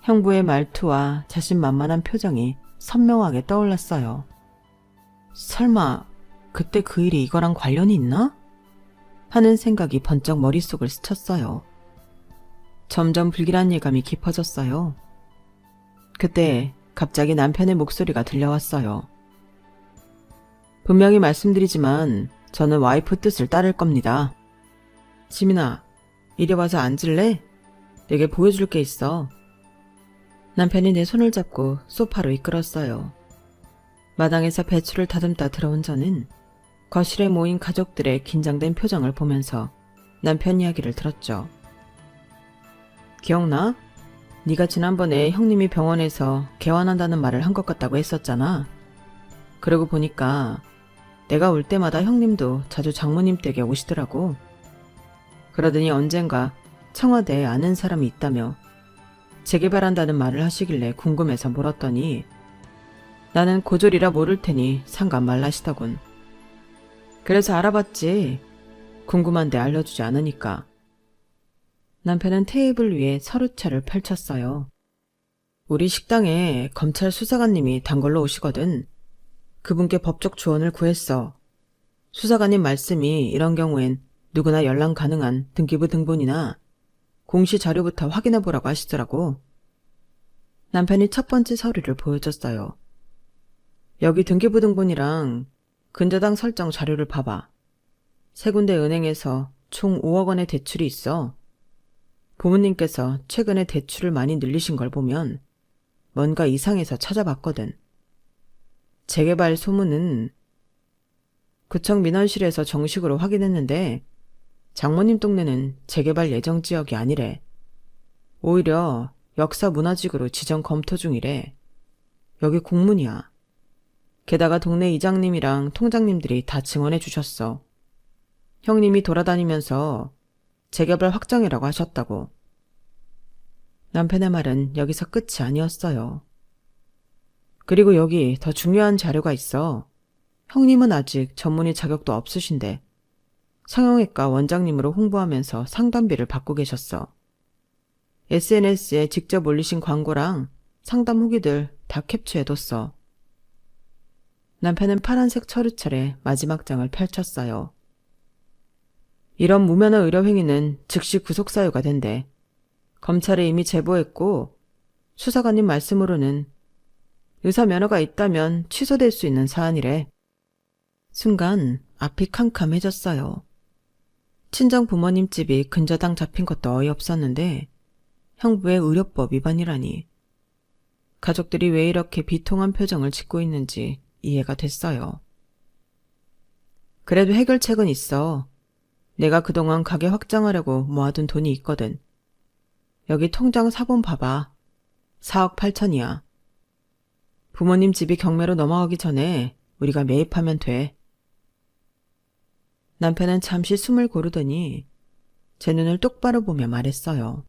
형부의 말투와 자신만만한 표정이 선명하게 떠올랐어요. 설마 그때 그 일이 이거랑 관련이 있나? 하는 생각이 번쩍 머릿속을 스쳤어요. 점점 불길한 예감이 깊어졌어요. 그때 갑자기 남편의 목소리가 들려왔어요. 분명히 말씀드리지만 저는 와이프 뜻을 따를 겁니다. 지민아, 이리 와서 앉을래? 내게 보여줄 게 있어. 남편이 내 손을 잡고 소파로 이끌었어요. 마당에서 배추를 다듬다 들어온 저는 거실에 모인 가족들의 긴장된 표정을 보면서 남편 이야기를 들었죠. 기억나? 네가 지난번에 형님이 병원에서 개원한다는 말을 한 것 같다고 했었잖아. 그러고 보니까 내가 올 때마다 형님도 자주 장모님 댁에 오시더라고. 그러더니 언젠가 청와대에 아는 사람이 있다며 재개발한다는 말을 하시길래 궁금해서 물었더니 나는 고졸이라 모를 테니 상관 말라시더군. 그래서 알아봤지. 궁금한데 알려주지 않으니까. 남편은 테이블 위에 서류차를 펼쳤어요. 우리 식당에 검찰 수사관님이 단골로 오시거든. 그분께 법적 조언을 구했어. 수사관님 말씀이 이런 경우엔 누구나 연락 가능한 등기부 등본이나 공시 자료부터 확인해보라고 하시더라고. 남편이 첫 번째 서류를 보여줬어요. 여기 등기부 등본이랑 근저당 설정 자료를 봐봐. 세 군데 은행에서 총 5억 원의 대출이 있어. 부모님께서 최근에 대출을 많이 늘리신 걸 보면 뭔가 이상해서 찾아봤거든. 재개발 소문은 구청 민원실에서 정식으로 확인했는데 장모님 동네는 재개발 예정 지역이 아니래. 오히려 역사 문화지구로 지정 검토 중이래. 여기 공문이야. 게다가 동네 이장님이랑 통장님들이 다 증언해 주셨어. 형님이 돌아다니면서 재개발 확정이라고 하셨다고. 남편의 말은 여기서 끝이 아니었어요. 그리고 여기 더 중요한 자료가 있어. 형님은 아직 전문의 자격도 없으신데 성형외과 원장님으로 홍보하면서 상담비를 받고 계셨어. SNS에 직접 올리신 광고랑 상담 후기들 다 캡처해뒀어. 남편은 파란색 서류철에 마지막 장을 펼쳤어요. 이런 무면허 의료행위는 즉시 구속사유가 된대. 검찰에 이미 제보했고 수사관님 말씀으로는 의사 면허가 있다면 취소될 수 있는 사안이래. 순간 앞이 캄캄해졌어요. 친정 부모님 집이 근저당 잡힌 것도 어이없었는데 형부의 의료법 위반이라니. 가족들이 왜 이렇게 비통한 표정을 짓고 있는지 이해가 됐어요. 그래도 해결책은 있어. 내가 그동안 가게 확장하려고 모아둔 돈이 있거든. 여기 통장 사본 봐봐. 4억 8천이야. 부모님 집이 경매로 넘어가기 전에 우리가 매입하면 돼. 남편은 잠시 숨을 고르더니 제 눈을 똑바로 보며 말했어요.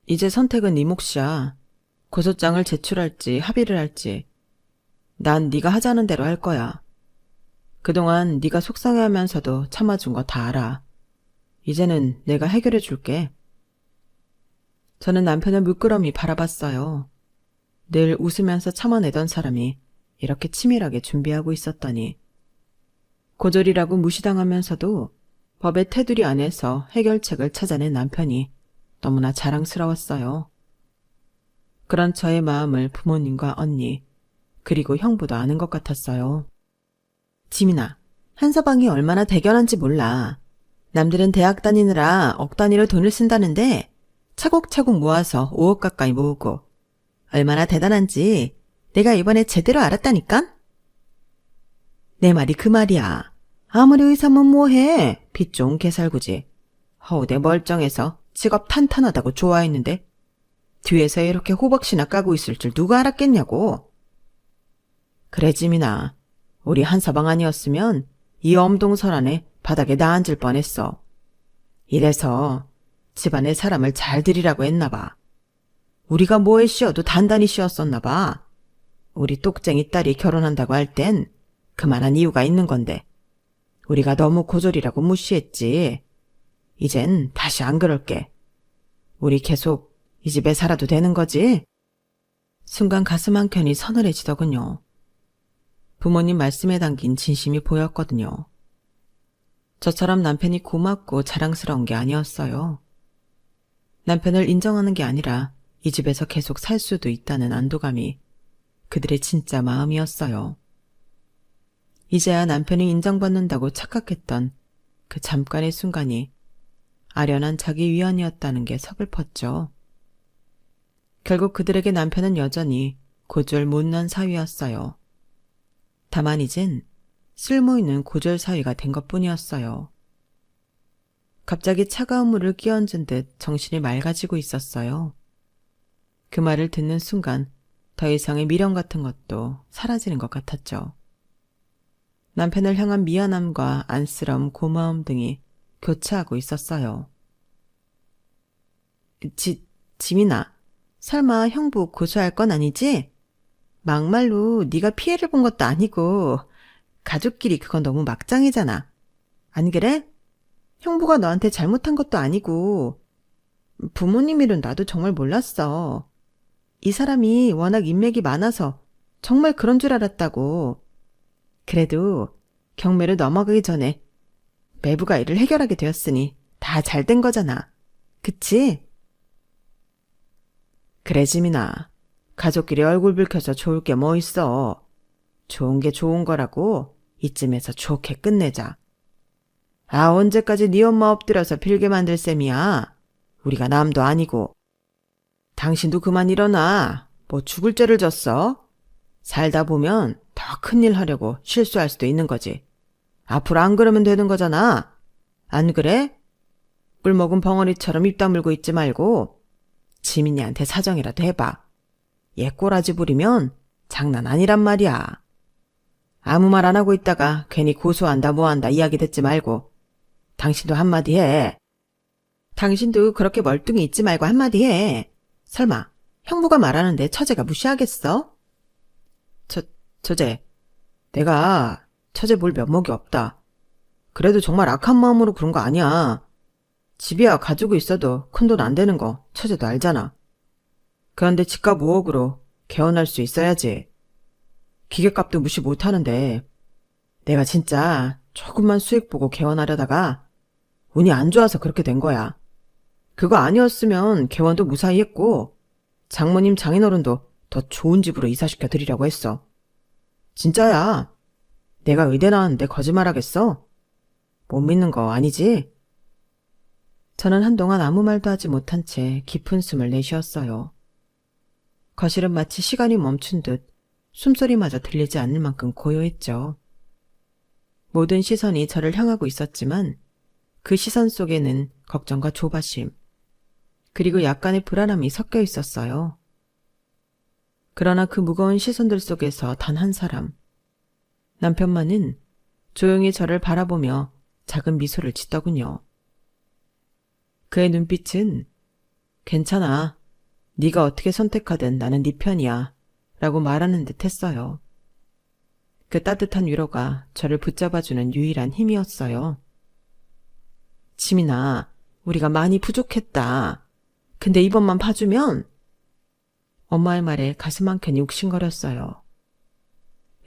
이제 선택은 네 몫이야. 고소장을 제출할지 합의를 할지 난 네가 하자는 대로 할 거야. 그동안 네가 속상해하면서도 참아준 거 다 알아. 이제는 내가 해결해 줄게. 저는 남편을 물끄러미 바라봤어요. 늘 웃으면서 참아내던 사람이 이렇게 치밀하게 준비하고 있었다니. 고졸이라고 무시당하면서도 법의 테두리 안에서 해결책을 찾아낸 남편이 너무나 자랑스러웠어요. 그런 저의 마음을 부모님과 언니, 그리고 형부도 아는 것 같았어요. 지민아, 한서방이 얼마나 대견한지 몰라. 남들은 대학 다니느라 억 단위로 돈을 쓴다는데 차곡차곡 모아서 5억 가까이 모으고 얼마나 대단한지 내가 이번에 제대로 알았다니까? 내 말이 그 말이야. 아무리 의사면 뭐해. 빚 좋은 개살구지. 허우대 멀쩡해서 직업 탄탄하다고 좋아했는데 뒤에서 이렇게 호박씨나 까고 있을 줄 누가 알았겠냐고. 그래, 지민아. 우리 한서방 아니었으면 이 엄동설 안에 바닥에 나 앉을 뻔했어. 이래서 집안에 사람을 잘 들이라고 했나 봐. 우리가 뭐에 씌어도 단단히 씌었었나 봐. 우리 똑쟁이 딸이 결혼한다고 할 땐 그만한 이유가 있는 건데 우리가 너무 고졸이라고 무시했지. 이젠 다시 안 그럴게. 우리 계속 이 집에 살아도 되는 거지? 순간 가슴 한켠이 서늘해지더군요. 부모님 말씀에 담긴 진심이 보였거든요. 저처럼 남편이 고맙고 자랑스러운 게 아니었어요. 남편을 인정하는 게 아니라 이 집에서 계속 살 수도 있다는 안도감이 그들의 진짜 마음이었어요. 이제야 남편이 인정받는다고 착각했던 그 잠깐의 순간이 아련한 자기 위안이었다는 게 서글펐죠. 결국 그들에게 남편은 여전히 고졸 못난 사위였어요. 다만 이젠 쓸모있는 고졸 사위가 된 것뿐이었어요. 갑자기 차가운 물을 끼얹은 듯 정신이 맑아지고 있었어요. 그 말을 듣는 순간 더 이상의 미련 같은 것도 사라지는 것 같았죠. 남편을 향한 미안함과 안쓰러움, 고마움 등이 교차하고 있었어요. 지민아, 설마 형부 고소할 건 아니지? 막말로 네가 피해를 본 것도 아니고 가족끼리 그건 너무 막장이잖아. 안 그래? 형부가 너한테 잘못한 것도 아니고 부모님 일은 나도 정말 몰랐어. 이 사람이 워낙 인맥이 많아서 정말 그런 줄 알았다고. 그래도 경매를 넘어가기 전에 매부가 일을 해결하게 되었으니 다 잘 된 거잖아. 그치? 그래, 지민아. 가족끼리 얼굴 붉혀서 좋을 게 뭐 있어. 좋은 게 좋은 거라고 이쯤에서 좋게 끝내자. 아, 언제까지 네 엄마 엎드려서 빌게 만들 셈이야. 우리가 남도 아니고. 당신도 그만 일어나. 뭐 죽을 죄를 졌어? 살다 보면 더 큰일 하려고 실수할 수도 있는 거지. 앞으로 안 그러면 되는 거잖아. 안 그래? 꿀먹은 벙어리처럼 입 다물고 있지 말고 지민이한테 사정이라도 해봐. 얘 꼬라지 부리면 장난 아니란 말이야. 아무 말 안 하고 있다가 괜히 고소한다 뭐한다 이야기 듣지 말고 당신도 한마디 해. 당신도 그렇게 멀뚱히 있지 말고 한마디 해. 설마 형부가 말하는데 처제가 무시하겠어? 처제, 내가 처제 볼 면목이 없다. 그래도 정말 악한 마음으로 그런 거 아니야. 집이야 가지고 있어도 큰돈 안 되는 거 처제도 알잖아. 그런데 집값 5억으로 개원할 수 있어야지. 기계값도 무시 못하는데 내가 진짜 조금만 수익 보고 개원하려다가 운이 안 좋아서 그렇게 된 거야. 그거 아니었으면 개원도 무사히 했고 장모님 장인어른도 더 좋은 집으로 이사시켜 드리려고 했어. 진짜야. 내가 의대 나왔는데 거짓말하겠어? 못 믿는 거 아니지? 저는 한동안 아무 말도 하지 못한 채 깊은 숨을 내쉬었어요. 거실은 마치 시간이 멈춘 듯 숨소리마저 들리지 않을 만큼 고요했죠. 모든 시선이 저를 향하고 있었지만 그 시선 속에는 걱정과 조바심, 그리고 약간의 불안함이 섞여 있었어요. 그러나 그 무거운 시선들 속에서 단 한 사람, 남편만은 조용히 저를 바라보며 작은 미소를 짓더군요. 그의 눈빛은 괜찮아. 네가 어떻게 선택하든 나는 네 편이야 라고 말하는 듯 했어요. 그 따뜻한 위로가 저를 붙잡아주는 유일한 힘이었어요. 지민아, 우리가 많이 부족했다. 근데 이번만 봐주면... 엄마의 말에 가슴 한켠이 욱신거렸어요.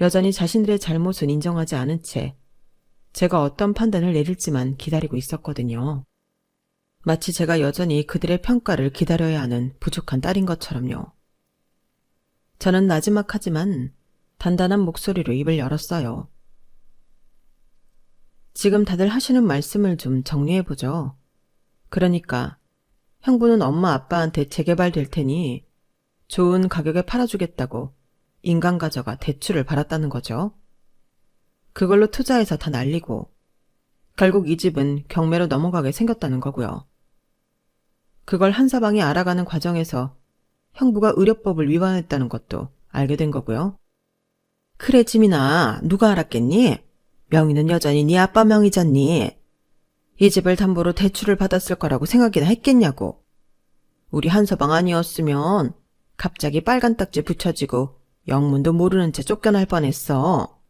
여전히 자신들의 잘못은 인정하지 않은 채 제가 어떤 판단을 내릴지만 기다리고 있었거든요. 마치 제가 여전히 그들의 평가를 기다려야 하는 부족한 딸인 것처럼요. 저는 나지막하지만 단단한 목소리로 입을 열었어요. 지금 다들 하시는 말씀을 좀 정리해보죠. 그러니까 형부는 엄마 아빠한테 재개발될 테니 좋은 가격에 팔아주겠다고 인간 가져가 대출을 받았다는 거죠. 그걸로 투자해서 다 날리고 결국 이 집은 경매로 넘어가게 생겼다는 거고요. 그걸 한서방이 알아가는 과정에서 형부가 의료법을 위반했다는 것도 알게 된 거고요. 그래, 지민아, 누가 알았겠니? 명의는 여전히 네 아빠 명의잖니. 이 집을 담보로 대출을 받았을 거라고 생각이나 했겠냐고. 우리 한서방 아니었으면 갑자기 빨간 딱지 붙여지고 영문도 모르는 채 쫓겨날 뻔했어.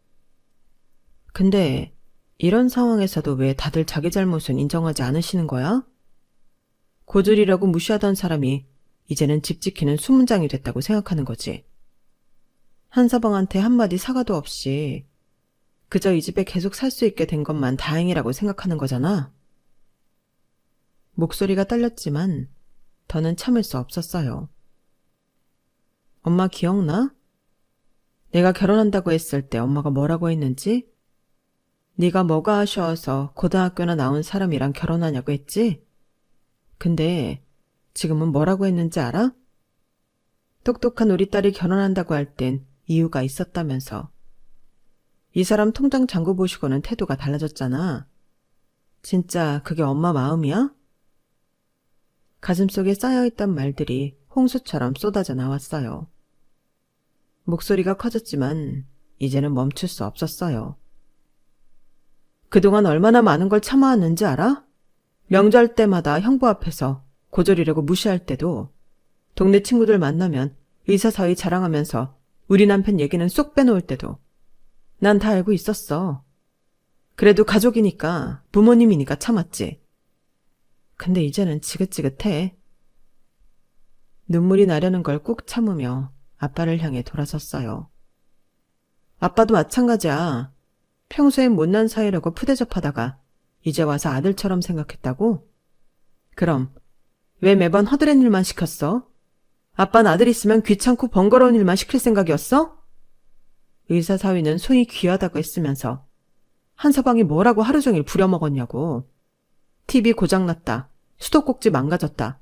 근데 이런 상황에서도 왜 다들 자기 잘못은 인정하지 않으시는 거야? 고졸이라고 무시하던 사람이 이제는 집 지키는 수문장이 됐다고 생각하는 거지. 한서방한테 한마디 사과도 없이 그저 이 집에 계속 살 수 있게 된 것만 다행이라고 생각하는 거잖아. 목소리가 떨렸지만 더는 참을 수 없었어요. 엄마 기억나? 내가 결혼한다고 했을 때 엄마가 뭐라고 했는지? 네가 뭐가 아쉬워서 고등학교나 나온 사람이랑 결혼하냐고 했지? 근데 지금은 뭐라고 했는지 알아? 똑똑한 우리 딸이 결혼한다고 할 땐 이유가 있었다면서. 이 사람 통장 잔고 보시고는 태도가 달라졌잖아. 진짜 그게 엄마 마음이야? 가슴속에 쌓여있던 말들이 홍수처럼 쏟아져 나왔어요. 목소리가 커졌지만 이제는 멈출 수 없었어요. 그동안 얼마나 많은 걸 참아왔는지 알아? 명절 때마다 형부 앞에서 고졸이라고 무시할 때도, 동네 친구들 만나면 의사사의 자랑하면서 우리 남편 얘기는 쏙 빼놓을 때도 난 다 알고 있었어. 그래도 가족이니까, 부모님이니까 참았지. 근데 이제는 지긋지긋해. 눈물이 나려는 걸 꾹 참으며 아빠를 향해 돌아섰어요. 아빠도 마찬가지야. 평소엔 못난 사이라고 푸대접하다가 이제 와서 아들처럼 생각했다고? 그럼 왜 매번 허드렛 일만 시켰어? 아빠는 아들 있으면 귀찮고 번거로운 일만 시킬 생각이었어? 의사 사위는 손이 귀하다고 했으면서 한서방이 뭐라고 하루 종일 부려먹었냐고. TV 고장났다. 수도꼭지 망가졌다.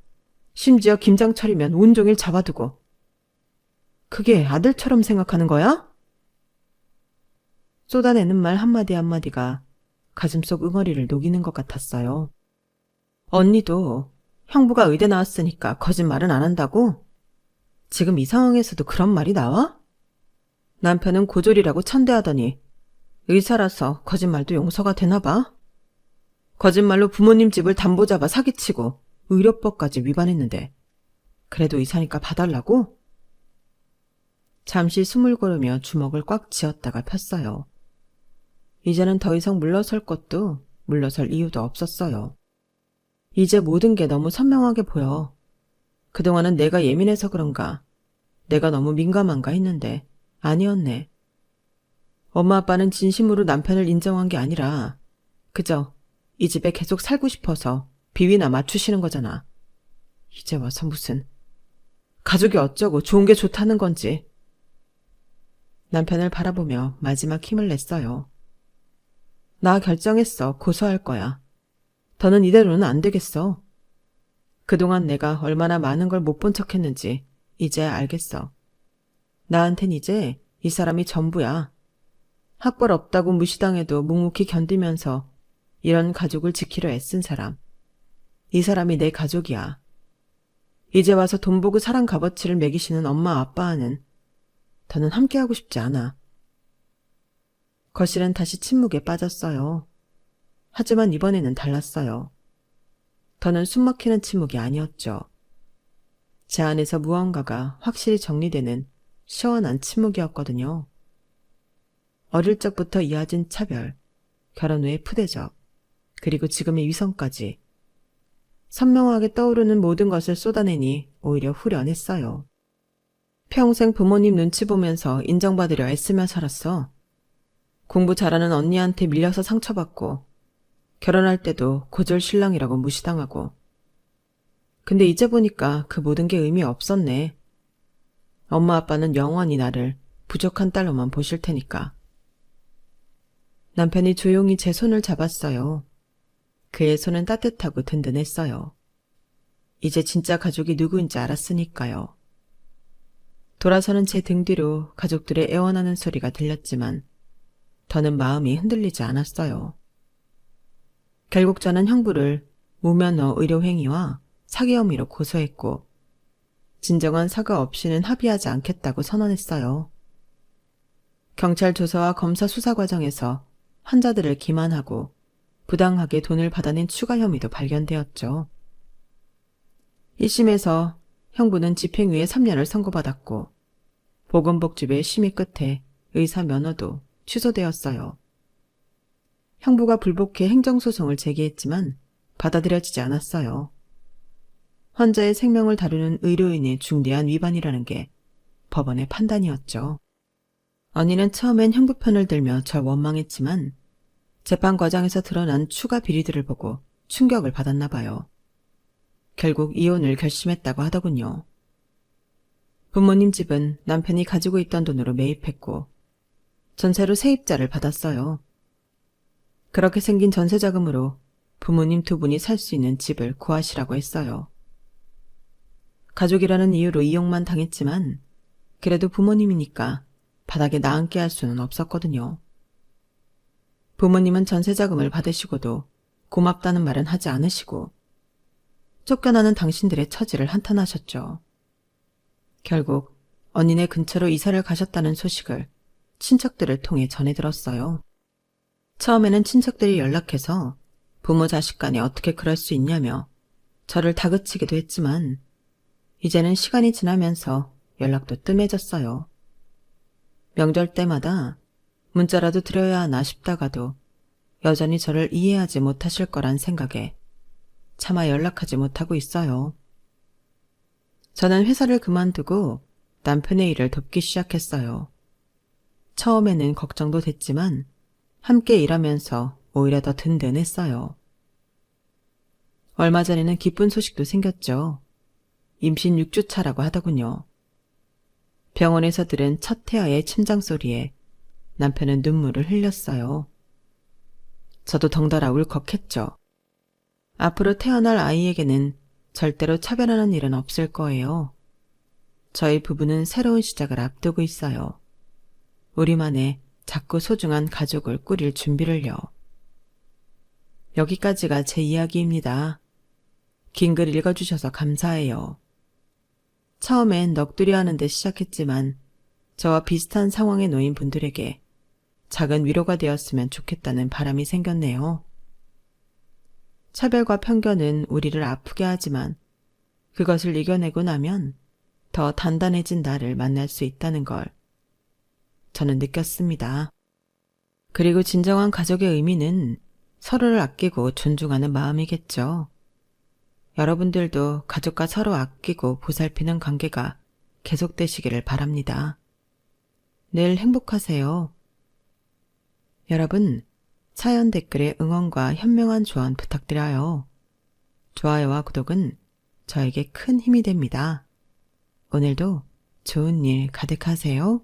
심지어 김장철이면 온종일 잡아두고. 그게 아들처럼 생각하는 거야? 쏟아내는 말 한마디 한마디가 가슴속 응어리를 녹이는 것 같았어요. 언니도 형부가 의대 나왔으니까 거짓말은 안 한다고? 지금 이 상황에서도 그런 말이 나와? 남편은 고졸이라고 천대하더니 의사라서 거짓말도 용서가 되나 봐. 거짓말로 부모님 집을 담보 잡아 사기치고 의료법까지 위반했는데 그래도 의사니까 봐달라고? 잠시 숨을 고르며 주먹을 꽉 쥐었다가 폈어요. 이제는 더 이상 물러설 것도 물러설 이유도 없었어요. 이제 모든 게 너무 선명하게 보여. 그동안은 내가 예민해서 그런가, 내가 너무 민감한가 했는데 아니었네. 엄마 아빠는 진심으로 남편을 인정한 게 아니라 그저 이 집에 계속 살고 싶어서 비위나 맞추시는 거잖아. 이제 와서 무슨 가족이 어쩌고 좋은 게 좋다는 건지. 남편을 바라보며 마지막 힘을 냈어요. 나 결정했어. 고소할 거야. 더는 이대로는 안 되겠어. 그동안 내가 얼마나 많은 걸 못 본 척했는지 이제야 알겠어. 나한텐 이제 이 사람이 전부야. 학벌 없다고 무시당해도 묵묵히 견디면서 이런 가족을 지키려 애쓴 사람. 이 사람이 내 가족이야. 이제 와서 돈 보고 사랑 값어치를 매기시는 엄마 아빠와는 더는 함께하고 싶지 않아. 거실은 다시 침묵에 빠졌어요. 하지만 이번에는 달랐어요. 더는 숨막히는 침묵이 아니었죠. 제 안에서 무언가가 확실히 정리되는 시원한 침묵이었거든요. 어릴 적부터 이어진 차별, 결혼 후의 푸대접, 그리고 지금의 위선까지. 선명하게 떠오르는 모든 것을 쏟아내니 오히려 후련했어요. 평생 부모님 눈치 보면서 인정받으려 애쓰며 살았어. 공부 잘하는 언니한테 밀려서 상처받고, 결혼할 때도 고졸 신랑이라고 무시당하고. 근데 이제 보니까 그 모든 게 의미 없었네. 엄마 아빠는 영원히 나를 부족한 딸로만 보실 테니까. 남편이 조용히 제 손을 잡았어요. 그의 손은 따뜻하고 든든했어요. 이제 진짜 가족이 누구인지 알았으니까요. 돌아서는 제 등 뒤로 가족들의 애원하는 소리가 들렸지만 더는 마음이 흔들리지 않았어요. 결국 저는 형부를 무면허 의료행위와 사기 혐의로 고소했고, 진정한 사과 없이는 합의하지 않겠다고 선언했어요. 경찰 조사와 검사 수사 과정에서 환자들을 기만하고 부당하게 돈을 받아낸 추가 혐의도 발견되었죠. 1심에서 형부는 집행유예 3년을 선고받았고 보건복지부의 심의 끝에 의사 면허도 취소되었어요. 형부가 불복해 행정소송을 제기했지만 받아들여지지 않았어요. 환자의 생명을 다루는 의료인의 중대한 위반이라는 게 법원의 판단이었죠. 언니는 처음엔 형부 편을 들며 절 원망했지만 재판 과정에서 드러난 추가 비리들을 보고 충격을 받았나 봐요. 결국 이혼을 결심했다고 하더군요. 부모님 집은 남편이 가지고 있던 돈으로 매입했고 전세로 세입자를 받았어요. 그렇게 생긴 전세 자금으로 부모님 두 분이 살 수 있는 집을 구하시라고 했어요. 가족이라는 이유로 이용만 당했지만 그래도 부모님이니까 바닥에 나앉게 할 수는 없었거든요. 부모님은 전세 자금을 받으시고도 고맙다는 말은 하지 않으시고 쫓겨나는 당신들의 처지를 한탄하셨죠. 결국 언니네 근처로 이사를 가셨다는 소식을 친척들을 통해 전해 들었어요. 처음에는 친척들이 연락해서 부모 자식 간에 어떻게 그럴 수 있냐며 저를 다그치기도 했지만 이제는 시간이 지나면서 연락도 뜸해졌어요. 명절 때마다 문자라도 드려야 하나 싶다가도 여전히 저를 이해하지 못하실 거란 생각에 차마 연락하지 못하고 있어요. 저는 회사를 그만두고 남편의 일을 돕기 시작했어요. 처음에는 걱정도 됐지만 함께 일하면서 오히려 더 든든했어요. 얼마 전에는 기쁜 소식도 생겼죠. 임신 6주차라고 하더군요. 병원에서 들은 첫 태아의 침장 소리에 남편은 눈물을 흘렸어요. 저도 덩달아 울컥했죠. 앞으로 태어날 아이에게는 절대로 차별하는 일은 없을 거예요. 저희 부부는 새로운 시작을 앞두고 있어요. 우리만의 작고 소중한 가족을 꾸릴 준비를요. 여기까지가 제 이야기입니다. 긴 글 읽어주셔서 감사해요. 처음엔 넋두리 하는데 시작했지만 저와 비슷한 상황에 놓인 분들에게 작은 위로가 되었으면 좋겠다는 바람이 생겼네요. 차별과 편견은 우리를 아프게 하지만 그것을 이겨내고 나면 더 단단해진 나를 만날 수 있다는 걸 저는 느꼈습니다. 그리고 진정한 가족의 의미는 서로를 아끼고 존중하는 마음이겠죠. 여러분들도 가족과 서로 아끼고 보살피는 관계가 계속되시기를 바랍니다. 늘 행복하세요. 여러분, 사연 댓글에 응원과 현명한 조언 부탁드려요. 좋아요와 구독은 저에게 큰 힘이 됩니다. 오늘도 좋은 일 가득하세요.